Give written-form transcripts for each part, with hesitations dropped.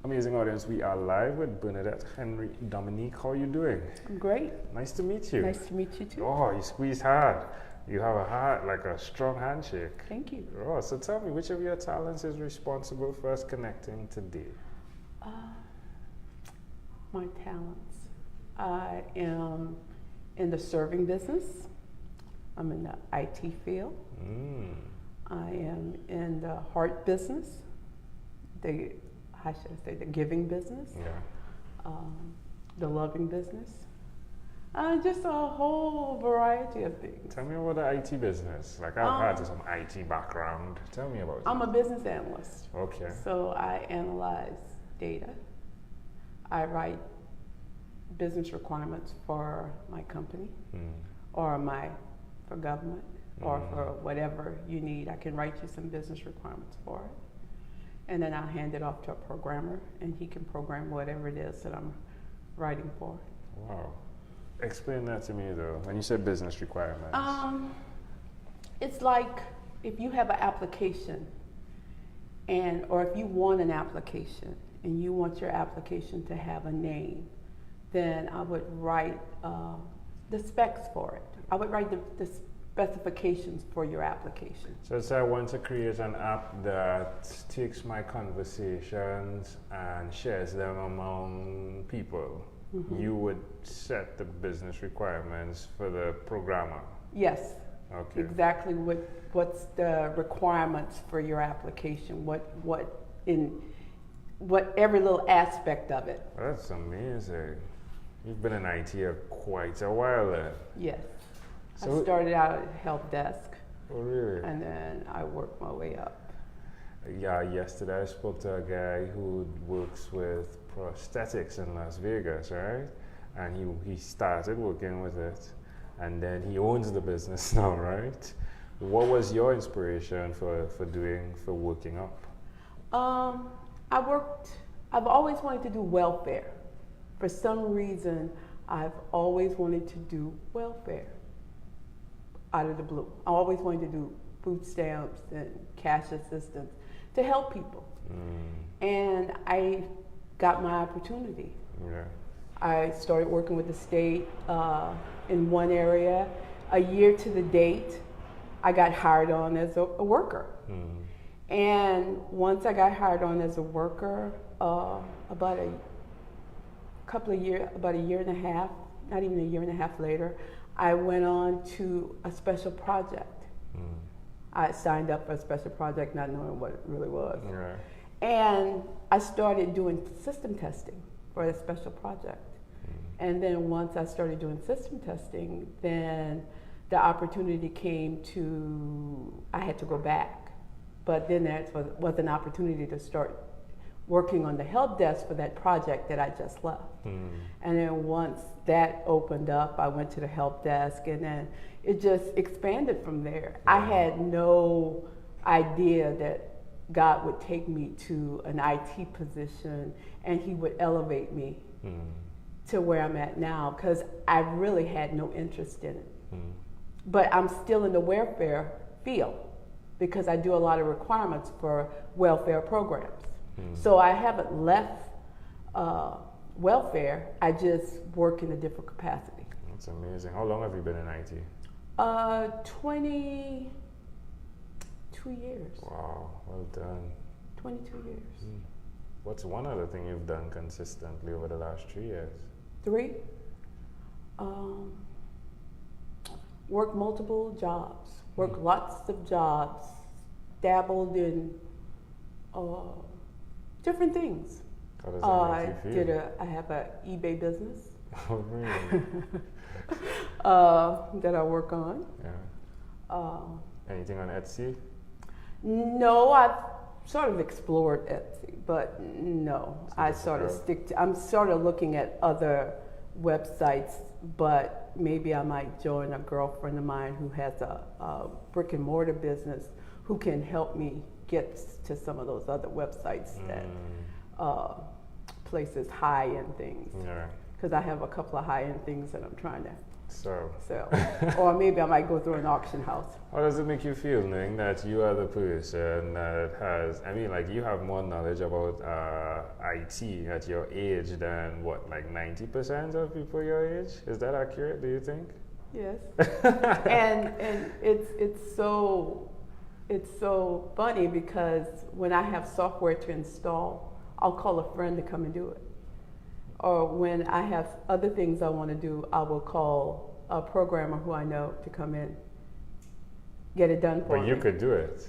Amazing audience, we are live with Bernadette Dominique. How are you doing? I'm great. Nice to meet you. Nice to meet you too. Oh, you squeeze hard. You have a heart, like a strong handshake. Thank you. Oh, so tell me, which of your talents is responsible for us connecting today? My talents. I am in the serving business. I'm in the IT field. I am in the heart business. How should I say, the giving business. Yeah. The loving business. Just a whole variety of things. Tell me about the IT business. Like I've had some IT background. Tell me about it. I'm a business analyst. Okay. So I analyze data. I write business requirements for my company or for government or for whatever you need. I can write you some business requirements for it. And then I'll hand it off to a programmer and he can program whatever it is that I'm writing for. Wow. Explain that to me though. When you say business requirements. It's like if you have an application or if you want an application and you want your application to have a name, then I would write the specs for it. I would write the specifications for your application. So say I want to create an app that takes my conversations and shares them among people. You would set the business requirements for the programmer. Yes. Okay. Exactly what's the requirements for your application? What every little aspect of it. That's amazing. You've been in IT quite a while then. Yes. So I started out at help desk. Oh really? And then I worked my way up. Yeah, yesterday I spoke to a guy who works with prosthetics in Las Vegas, right? And he started working with it, and then he owns the business now, right? What was your inspiration for working up? I've always wanted to do welfare. For some reason, I've always wanted to do welfare out of the blue. I always wanted to do food stamps and cash assistance to help people. And I got my opportunity. Yeah. I started working with the state in one area. A year to the date, I got hired on as a worker. And once I got hired on as a worker, about a year and a half, not even a year and a half later, I went on to a special project. I signed up for a special project not knowing what it really was. Yeah. And I started doing system testing for a special project. And then once I started doing system testing, then the opportunity came I had to go back. But then there was an opportunity to start working on the help desk for that project that I just left. And then once that opened up, I went to the help desk, and then it just expanded from there. I had no idea that God would take me to an IT position and he would elevate me to where I'm at now, because I really had no interest in it. But I'm still in the welfare field because I do a lot of requirements for welfare programs. So I haven't left welfare, I just work in a different capacity. That's amazing. How long have you been in IT? 22 years. Wow, well done. 22 years. What's one other thing you've done consistently over the last 3 years? 3, work multiple jobs, work lots of jobs, dabbled in different things. How does that make you feel? I have an eBay business Oh, really? that I work on. Yeah. Anything on Etsy? No, I've sort of explored Etsy, but no, I sort of I'm sort of looking at other websites, but maybe I might join a girlfriend of mine who has a brick and mortar business who can help me get to some of those other websites that places high-end things. Yeah. Because I have a couple of high-end things that I'm trying to So, or maybe I might go through an auction house. how does it make you feel knowing that you are the person that has, I mean, like you have more knowledge about IT at your age than what, like 90% of people your age? Is that accurate, do you think? Yes. and it's so funny because when I have software to install, I'll call a friend to come and do it. Or when I have other things I want to do, I will call a programmer who I know to come in, get it done for me. But you could do it.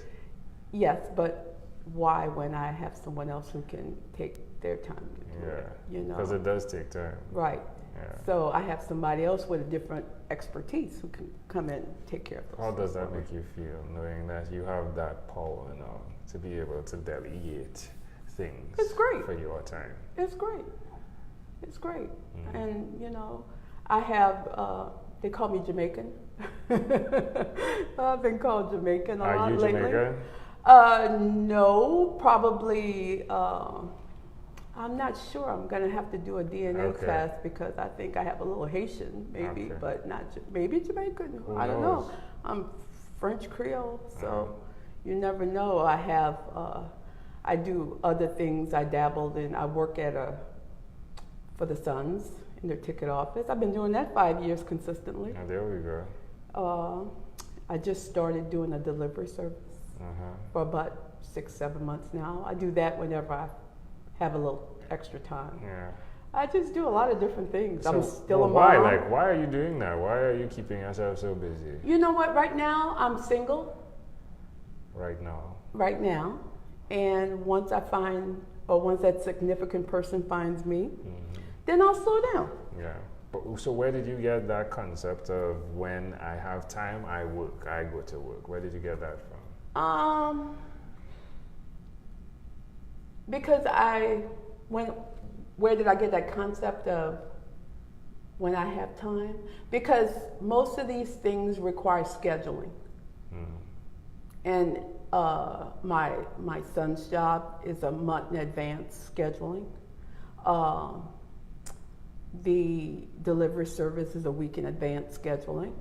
Yes, but why when I have someone else who can take their time to do it? You know, because it does take time. Right. Yeah. So I have somebody else with a different expertise who can come in and take care of those. How does that make you feel, knowing that you have that power now to be able to delegate things? It's great. For your time. It's great. It's great. Mm-hmm. And, you know, I have, they call me Jamaican. I've been called Jamaican a lot lately. Are you Jamaican? No, probably, I'm not sure. I'm going to have to do a DNA test because I think I have a little Haitian, maybe, but not, maybe Jamaican. I don't know. I'm French Creole, so you never know. I have, I do other things. I dabbled in, I work at for the Suns in their ticket office. I've been doing that 5 years consistently. Oh, there we go. I just started doing a delivery service for about 6-7 months now. I do that whenever I have a little extra time. Yeah. I just do a lot of different things. So, I'm still a mom. Why? Like, why are you doing that? Why are you keeping yourself so busy? You know what? Right now, I'm single. Right now. Right now. And once I find, or once that significant person finds me, then I'll slow down. Yeah. But, so where did you get that concept of when I have time, I work, I go to work? Where did you get that from? Because where did I get that concept of when I have time? Because most of these things require scheduling. And my son's job is a month in advance scheduling. The delivery service is a week in advance scheduling.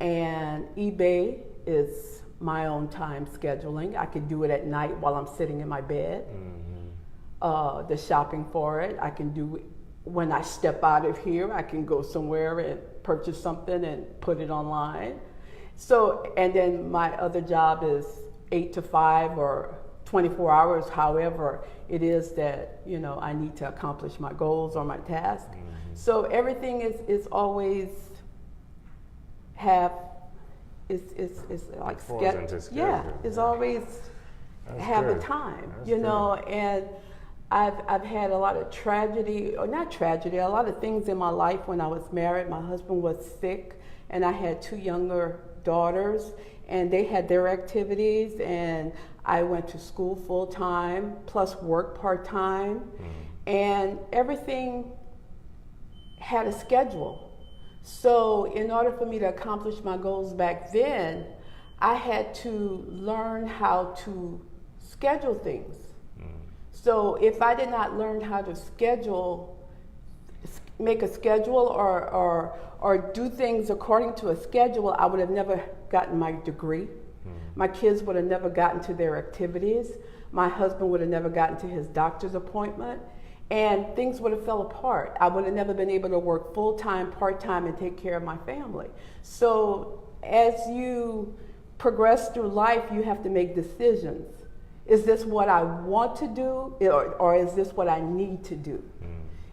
And eBay is my own time scheduling. I can do it at night while I'm sitting in my bed. The shopping for it, I can do it when I step out of here. I can go somewhere and purchase something and put it online. So, and then my other job is 8 to 5 or 24 hours, however it is that, you know, I need to accomplish my goals or my task. So everything is always is like it's always have a time, you know, and I've had a lot of tragedy, or not tragedy, a lot of things in my life. When I was married, my husband was sick, and I had 2 younger daughters, and they had their activities, and I went to school full time, plus work part time, and everything had a schedule. So in order for me to accomplish my goals back then, I had to learn how to schedule things. So if I did not learn how to make a schedule or do things according to a schedule, I would have never gotten my degree. My kids would have never gotten to their activities. My husband would have never gotten to his doctor's appointment. And things would have fell apart. I would have never been able to work full-time, part-time, and take care of my family. So as you progress through life, you have to make decisions. Is this what I want to do, or is this what I need to do?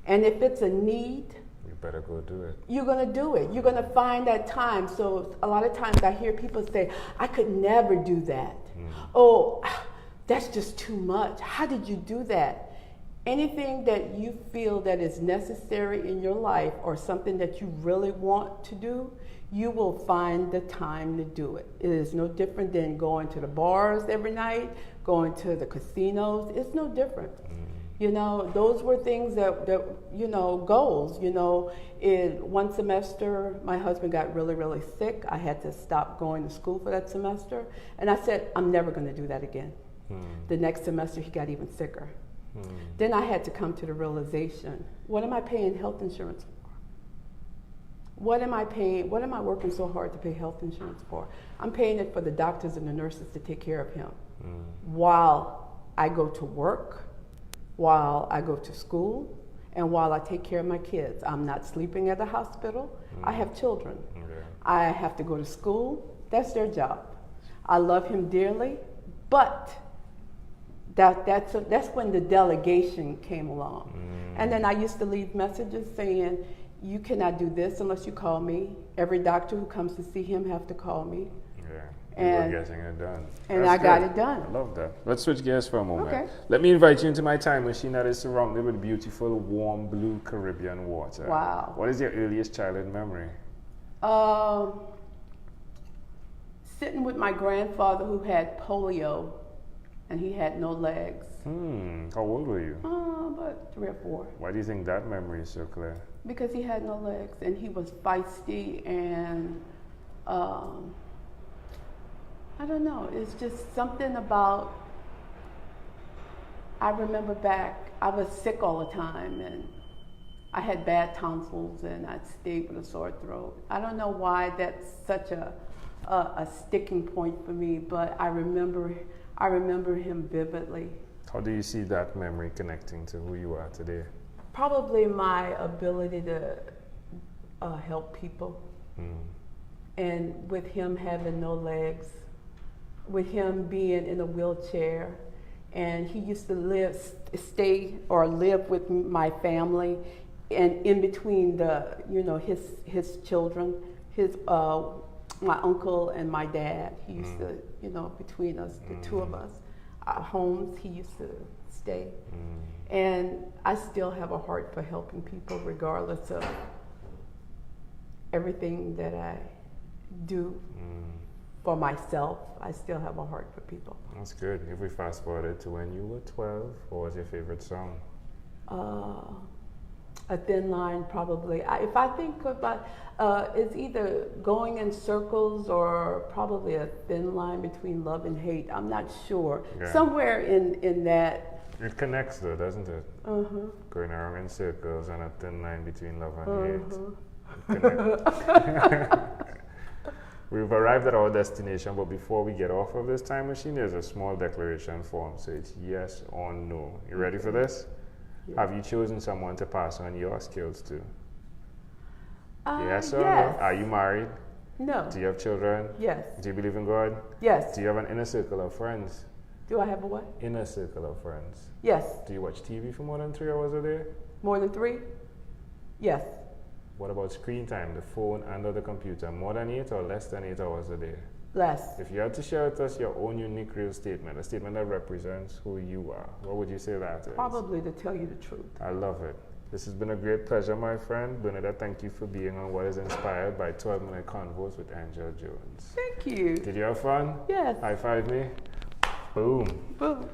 And if it's a need, you better go do it. You're going to do it. You're going to find that time. So a lot of times I hear people say, I could never do that. Oh, that's just too much. How did you do that? Anything that you feel that is necessary in your life or something that you really want to do, you will find the time to do it. It is no different than going to the bars every night, going to the casinos. It's no different. You know, those were things that you know, goals. You know, in one semester, my husband got really, really sick. I had to stop going to school for that semester. And I said, I'm never going to do that again. The next semester, he got even sicker. Then I had to come to the realization, what am I paying health insurance for? What am I paying? What am I working so hard to pay health insurance for? I'm paying it for the doctors and the nurses to take care of him while I go to work, while I go to school, and while I take care of my kids. I'm not sleeping at the hospital. I have children. I have to go to school. That's their job. I love him dearly, but that's when the delegation came along. And then I used to leave messages saying, you cannot do this unless you call me. Every doctor who comes to see him have to call me. And we're getting it done. And I got it done. I love that. Let's switch gears for a moment. Okay. Let me invite you into my time machine that is surrounded with beautiful, warm, blue Caribbean water. Wow. What is your earliest childhood memory? Sitting with my grandfather who had polio, and he had no legs. How old were you? About 3 or 4. Why do you think that memory is so clear? Because he had no legs, and he was feisty, and I don't know. It's just something about. I remember back, I was sick all the time, and I had bad tonsils, and I'd stayed with a sore throat. I don't know why that's such a sticking point for me, but I remember him vividly. How do you see that memory connecting to who you are today? Probably my ability to help people. And with him having no legs, with him being in a wheelchair, and he used to live with my family, and in between his children, my uncle and my dad, he used to, between us, the two of us, our homes, he used to stay. And I still have a heart for helping people regardless of everything that I do for myself. I still have a heart for people. That's good. If we fast forwarded to when you were 12, what was your favorite song? A Thin Line, probably. If I think about, it's either Going in Circles or probably A Thin Line Between Love and Hate. I'm not sure. Yeah. Somewhere in that. It connects though, doesn't it? Going around in circles and a thin line between love and hate. We've arrived at our destination, but before we get off of this time machine, there's a small declaration form. So it's yes or no. You ready for this? Yeah. Have you chosen someone to pass on your skills to? Yes or yes. no? Are you married? No. Do you have children? Yes. Do you believe in God? Yes. Do you have an inner circle of friends? Do I have a what? Inner circle of friends. Yes. Do you watch TV for more than 3 hours a day? More than 3? Yes. What about screen time, the phone and or the computer? More than 8 or less than 8 hours a day? Less. If you had to share with us your own unique real statement, a statement that represents who you are, what would you say that is? Probably to tell you the truth. I love it. This has been a great pleasure, my friend. Bernadette, thank you for being on What is Inspired by 12-Minute Convos with Angel Jones. Thank you. Did you have fun? Yes. High five me. Boom. Boom.